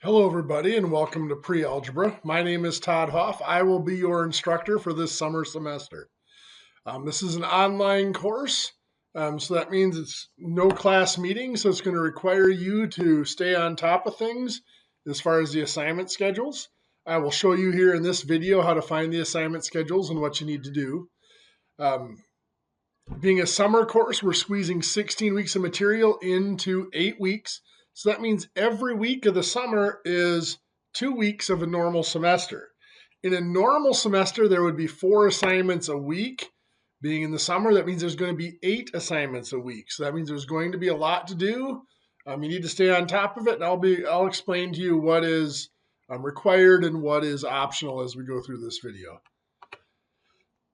Hello, everybody, and welcome to Pre-Algebra. My name is Todd Hoff. I will be your instructor for this summer semester. This is an online course, so that means it's no class meeting, so it's going to require you to stay on top of things as far as the assignment schedules. I will show you here in this video how to find the assignment schedules and what you need to do. Being a summer course, we're squeezing 16 weeks of material into 8 weeks. So that means every week of the summer is 2 weeks of a normal semester. In a normal semester, there would be 4 assignments a week. Being in the summer, that means there's going to be 8 assignments a week. So that means there's going to be a lot to do. You need to stay on top of it, and I'll explain to you what is required and what is optional as we go through this video.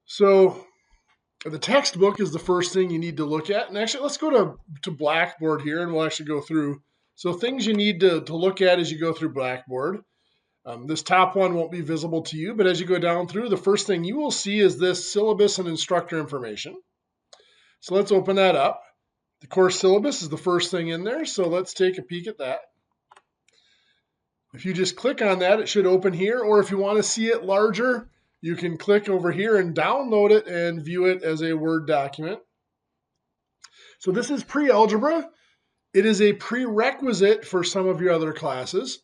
So the textbook is the first thing you need to look at. And actually, let's go to Blackboard here, and we'll actually go through. So things you need to look at as you go through Blackboard. This top one won't be visible to you, but as you go down through, the first thing you will see is this syllabus and instructor information. So let's open that up. The course syllabus is the first thing in there, so let's take a peek at that. If you just click on that, it should open here, or if you want to see it larger, you can click over here and download it and view it as a Word document. So this is pre-algebra. It is a prerequisite for some of your other classes.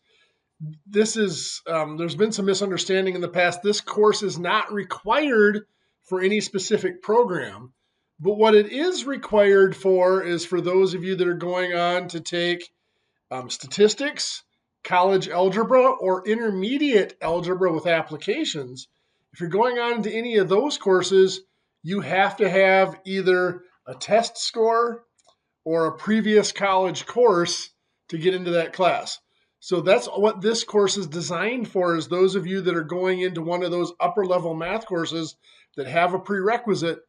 This is, there's been some misunderstanding in the past. This course is not required for any specific program, but what it is required for is for those of you that are going on to take statistics, college algebra, or intermediate algebra with applications. If you're going on into any of those courses, you have to have either a test score or a previous college course to get into that class. So that's what this course is designed for, is those of you that are going into one of those upper level math courses that have a prerequisite,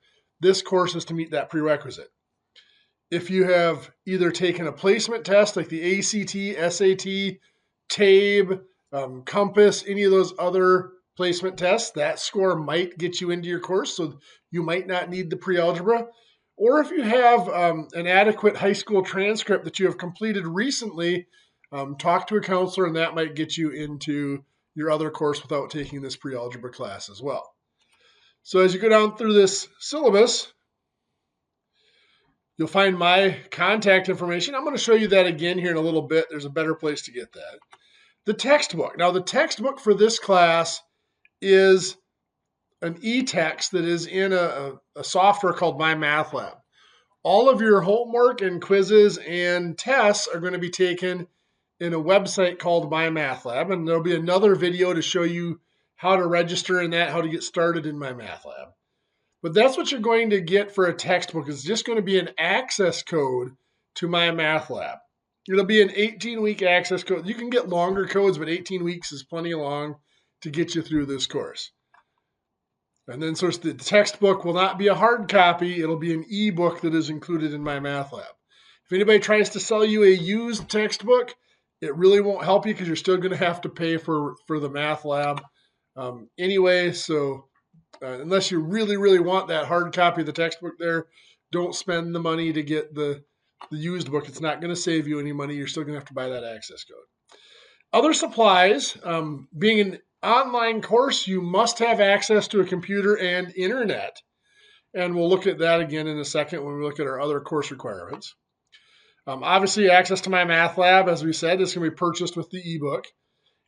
this course is to meet that prerequisite. If you have either taken a placement test like the ACT, SAT, TABE, Compass, any of those other placement tests, that score might get you into your course, so you might not need the pre-algebra. Or if you have an adequate high school transcript that you have completed recently, talk to a counselor, and that might get you into your other course without taking this pre-algebra class as well. So as you go down through this syllabus, you'll find my contact information. I'm going to show you that again here in a little bit. There's a better place to get that. The textbook. Now, the textbook for this class is an e-text that is in a software called MyMathLab. All of your homework and quizzes and tests are going to be taken in a website called MyMathLab, and there'll be another video to show you how to register in that, how to get started in MyMathLab. But that's what you're going to get for a textbook. It's just going to be an access code to MyMathLab. It'll be an 18-week access code. You can get longer codes, but 18 weeks is plenty long to get you through this course. And then, so the textbook will not be a hard copy. It'll be an e-book that is included in MyMathLab. If anybody tries to sell you a used textbook, it really won't help you because you're still going to have to pay for the MathLab anyway. So unless you really, really want that hard copy of the textbook there, don't spend the money to get the used book. It's not going to save you any money. You're still going to have to buy that access code. Other supplies, being an online course, you must have access to a computer and internet. And we'll look at that again in a second when we look at our other course requirements. Obviously, access to MyMathLab, as we said, is going to be purchased with the ebook.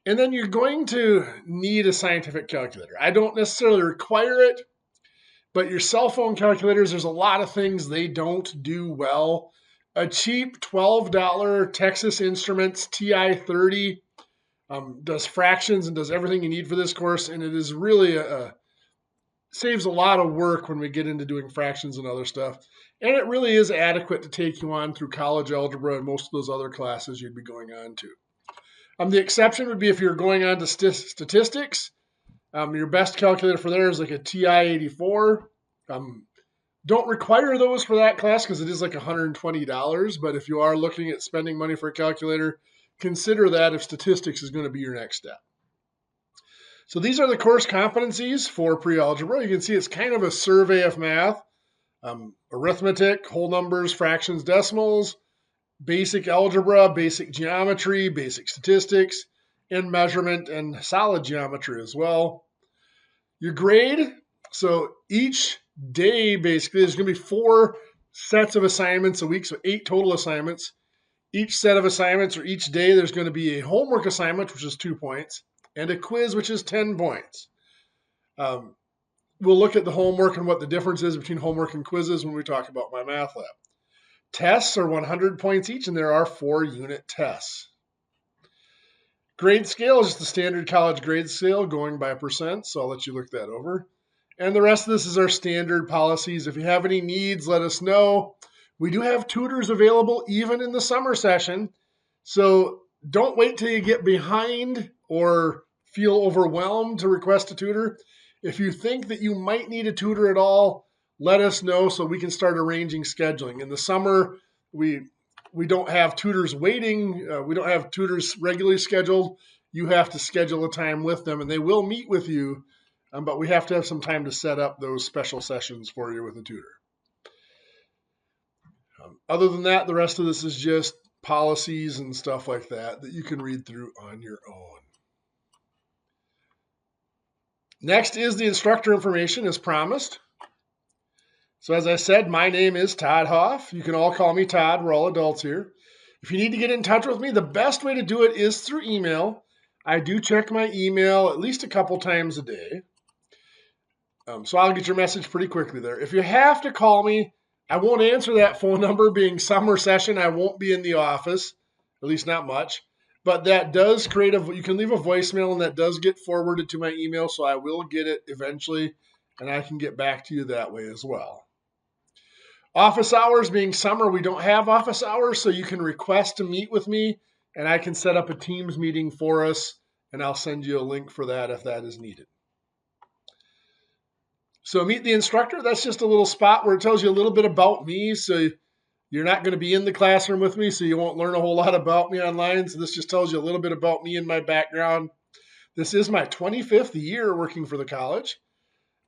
And then you're going to need a scientific calculator. I don't necessarily require it, but your cell phone calculators, there's a lot of things they don't do well. A cheap $12 Texas Instruments TI-30 does fractions and does everything you need for this course, and it is really saves a lot of work when we get into doing fractions and other stuff. And it really is adequate to take you on through college algebra and most of those other classes you'd be going on to. The exception would be if you're going on to statistics. Your best calculator for there is like a TI-84. Don't require those for that class because it is like $120. But if you are looking at spending money for a calculator, consider that if statistics is going to be your next step. So these are the course competencies for pre-algebra. You can see it's kind of a survey of math. Arithmetic, whole numbers, fractions, decimals, basic algebra, basic geometry, basic statistics, and measurement and solid geometry as well. Your grade, so each day basically there's going to be 4 sets of assignments a week, so 8 total assignments. Each set of assignments or each day there's going to be a homework assignment, which is 2 points, and a quiz, which is 10 points. We'll look at the homework and what the difference is between homework and quizzes when we talk about my math lab. Tests are 100 points each, and there are 4 unit tests. Grade scale is just the standard college grade scale going by percent, so I'll let you look that over. And the rest of this is our standard policies. If you have any needs, let us know. We do have tutors available even in the summer session, so don't wait till you get behind or feel overwhelmed to request a tutor. If you think that you might need a tutor at all, let us know so we can start arranging scheduling. In the summer, we don't have tutors waiting. We don't have tutors regularly scheduled. You have to schedule a time with them, and they will meet with you, but we have to have some time to set up those special sessions for you with a tutor. Other than that, the rest of this is just policies and stuff like that that you can read through on your own. Next is the instructor information as promised. So as I said, my name is Todd Hoff. You can all call me Todd. We're all adults here. If you need to get in touch with me, the best way to do it is through email. I do check my email at least a couple times a day. So I'll get your message pretty quickly there. If you have to call me, I won't answer that phone number. Being summer session, I won't be in the office, at least not much. But that does create you can leave a voicemail, and that does get forwarded to my email, so I will get it eventually, and I can get back to you that way as well. Office hours, being summer, we don't have office hours, so you can request to meet with me, and I can set up a Teams meeting for us, and I'll send you a link for that if that is needed. So meet the instructor, that's just a little spot where it tells you a little bit about me. So you're not going to be in the classroom with me, so you won't learn a whole lot about me online. So this just tells you a little bit about me and my background. This is my 25th year working for the college,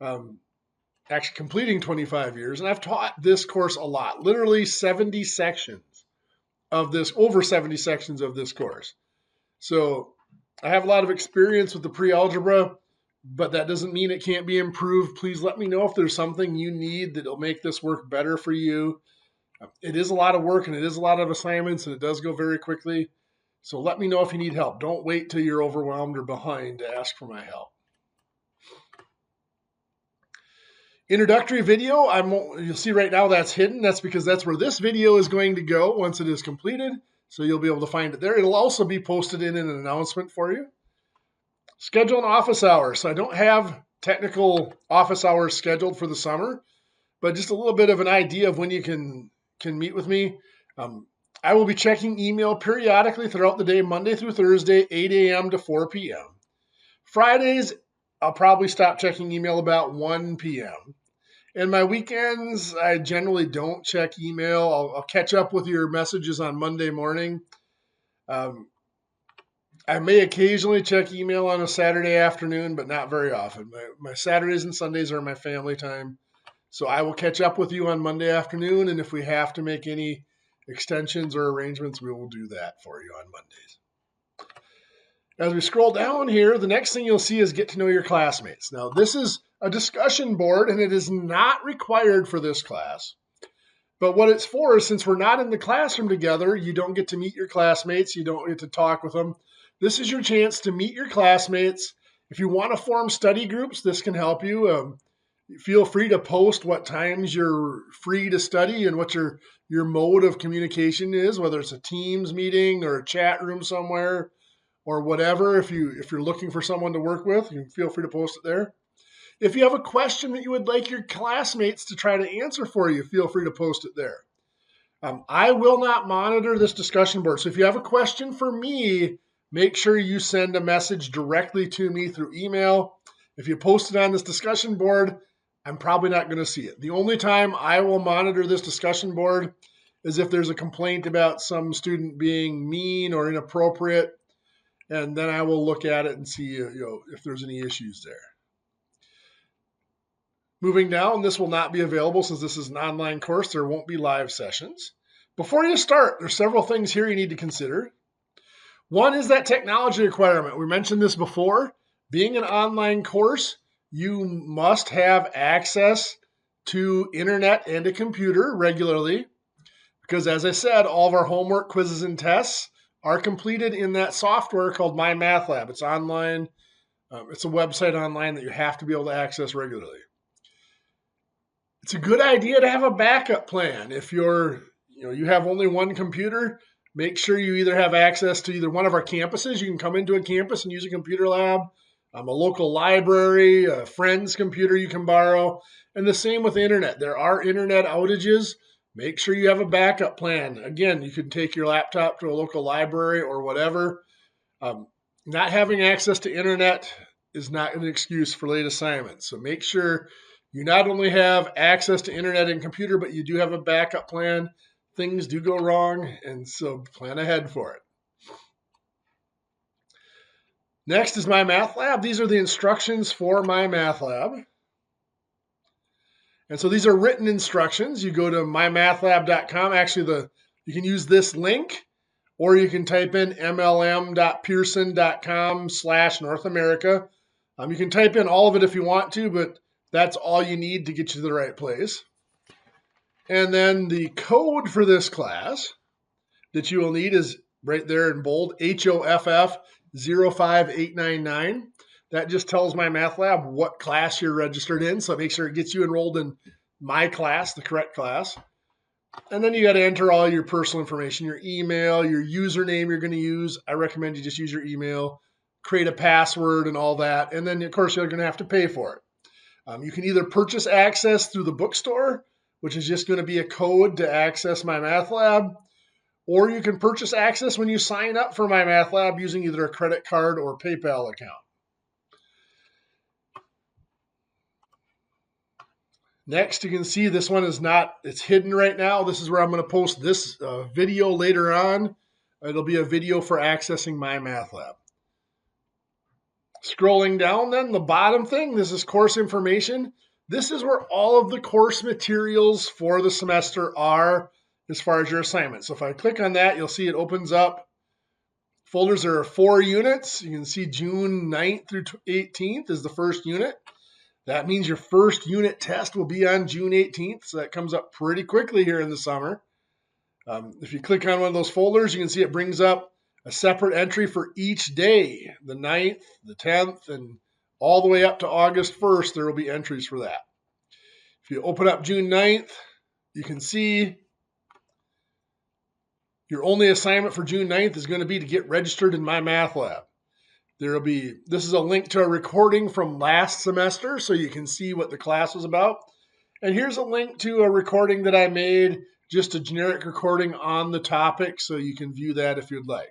actually completing 25 years. And I've taught this course a lot, literally 70 sections of this, over 70 sections of this course. So I have a lot of experience with the pre-algebra, but that doesn't mean it can't be improved. Please let me know if there's something you need that will make this work better for you. It is a lot of work, and it is a lot of assignments, and it does go very quickly. So let me know if you need help. Don't wait till you're overwhelmed or behind to ask for my help. Introductory video, you'll see right now that's hidden. That's because that's where this video is going to go once it is completed. So you'll be able to find it there. It'll also be posted in an announcement for you. Schedule an office hours. So I don't have technical office hours scheduled for the summer, but just a little bit of an idea of when you can meet with me. I will be checking email periodically throughout the day, Monday through Thursday, 8 a.m. to 4 p.m. Fridays, I'll probably stop checking email about 1 p.m. And my weekends, I generally don't check email. I'll catch up with your messages on Monday morning. I may occasionally check email on a Saturday afternoon, but not very often. My Saturdays and Sundays are my family time. So I will catch up with you on Monday afternoon, and if we have to make any extensions or arrangements, we will do that for you on Mondays. As we scroll down here, the next thing you'll see is get to know your classmates. Now, this is a discussion board, and it is not required for this class. But what it's for is, since we're not in the classroom together, you don't get to meet your classmates. You don't get to talk with them. This is your chance to meet your classmates. If you want to form study groups, this can help you. Feel free to post what times you're free to study and what your mode of communication is, whether it's a Teams meeting or a chat room somewhere or whatever. If you're looking for someone to work with, you can feel free to post it there. If you have a question that you would like your classmates to try to answer for you, feel free to post it there. I will not monitor this discussion board. So if you have a question for me, make sure you send a message directly to me through email. If you post it on this discussion board, I'm probably not going to see it. The only time I will monitor this discussion board is if there's a complaint about some student being mean or inappropriate, and then I will look at it and see if there's any issues there. Moving down, this will not be available since this is an online course. There won't be live sessions. Before you start, there's several things here you need to consider. One is that technology requirement. We mentioned this before. Being an online course, you must have access to internet and a computer regularly because, as I said, all of our homework, quizzes, and tests are completed in that software called MyMathLab. It's online. It's a website online that you have to be able to access regularly. It's a good idea to have a backup plan. If you have only one computer, make sure you either have access to either one of our campuses. You can come into a campus and use a computer lab, a local library, a friend's computer you can borrow, and the same with internet. There are internet outages. Make sure you have a backup plan. Again, you can take your laptop to a local library or whatever. Not having access to internet is not an excuse for late assignments. So make sure you not only have access to internet and computer, but you do have a backup plan. Things do go wrong, and so plan ahead for it. Next is MyMathLab. These are the instructions for MyMathLab. And so these are written instructions. You go to mymathlab.com. Actually, you can use this link, or you can type in mlm.pearson.com/North America. You can type in all of it if you want to, but that's all you need to get you to the right place. And then the code for this class that you will need is right there in bold, HOFF 05899. That just tells MyMathLab what class you're registered in, so make sure it gets you enrolled in my class, the correct class. And then you got to enter all your personal information, your email, your username you're going to use. I recommend you just use your email, create a password and all that. And then, of course, you're going to have to pay for it. You can either purchase access through the bookstore, which is just going to be a code to access MyMathLab, or you can purchase access when you sign up for MyMathLab using either a credit card or PayPal account. Next, you can see this one it's hidden right now. This is where I'm going to post this video later on. It'll be a video for accessing MyMathLab. Scrolling down then, the bottom thing, this is course information. This is where all of the course materials for the semester are as far as your assignment. So if I click on that, you'll see it opens up folders. There are 4 units. You can see June 9th through 18th is the first unit. That means your first unit test will be on June 18th, so that comes up pretty quickly here in the summer. If you click on one of those folders, you can see it brings up a separate entry for each day, the 9th, the 10th, and all the way up to August 1st, there will be entries for that. If you open up June 9th, you can see your only assignment for June 9th is going to be to get registered in MyMathLab. This is a link to a recording from last semester, so you can see what the class was about. And here's a link to a recording that I made, just a generic recording on the topic, so you can view that if you'd like.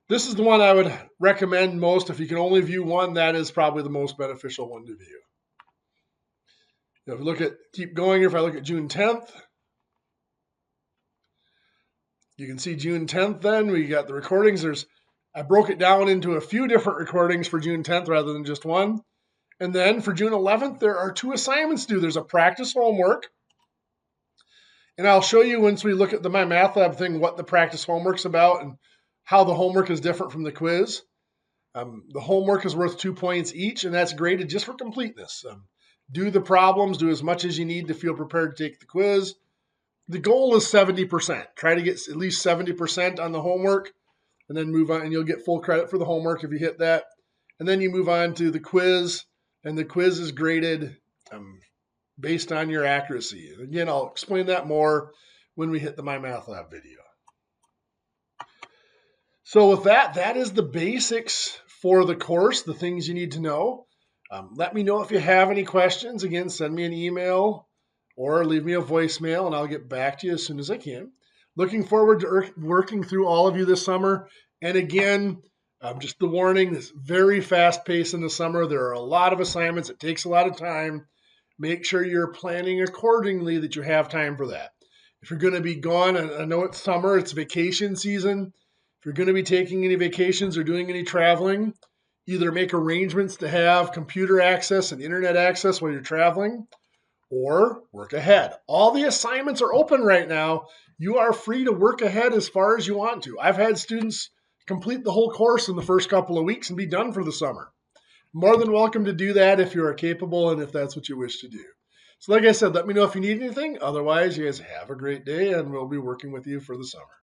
This is the one I would recommend most. If you can only view one, that is probably the most beneficial one to view. If you keep going here, if I look at June 10th, you can see June 10th then, we got the recordings. I broke it down into a few different recordings for June 10th rather than just one. And then for June 11th, there are 2 assignments due. There's a practice homework. And I'll show you once we look at the MyMathLab thing what the practice homework's about and how the homework is different from the quiz. The homework is worth 2 points each, and that's graded just for completeness. Do the problems, do as much as you need to feel prepared to take the quiz. The goal is 70%. Try to get at least 70% on the homework, and then move on, and you'll get full credit for the homework if you hit that. And then you move on to the quiz, and the quiz is graded based on your accuracy. Again, I'll explain that more when we hit the MyMathLab video. So with that is the basics for the course, the things you need to know. Let me know if you have any questions. Again, send me an email or leave me a voicemail, and I'll get back to you as soon as I can. Looking forward to working through all of you this summer. And again, just the warning, this very fast pace in the summer. There are a lot of assignments. It takes a lot of time. Make sure you're planning accordingly that you have time for that. If you're going to be gone, I know it's summer, it's vacation season. If you're going to be taking any vacations or doing any traveling, either make arrangements to have computer access and internet access while you're traveling, or work ahead. All the assignments are open right now. You are free to work ahead as far as you want to. I've had students complete the whole course in the first couple of weeks and be done for the summer. More than welcome to do that if you are capable and if that's what you wish to do. So like I said, let me know if you need anything. Otherwise, you guys have a great day, and we'll be working with you for the summer.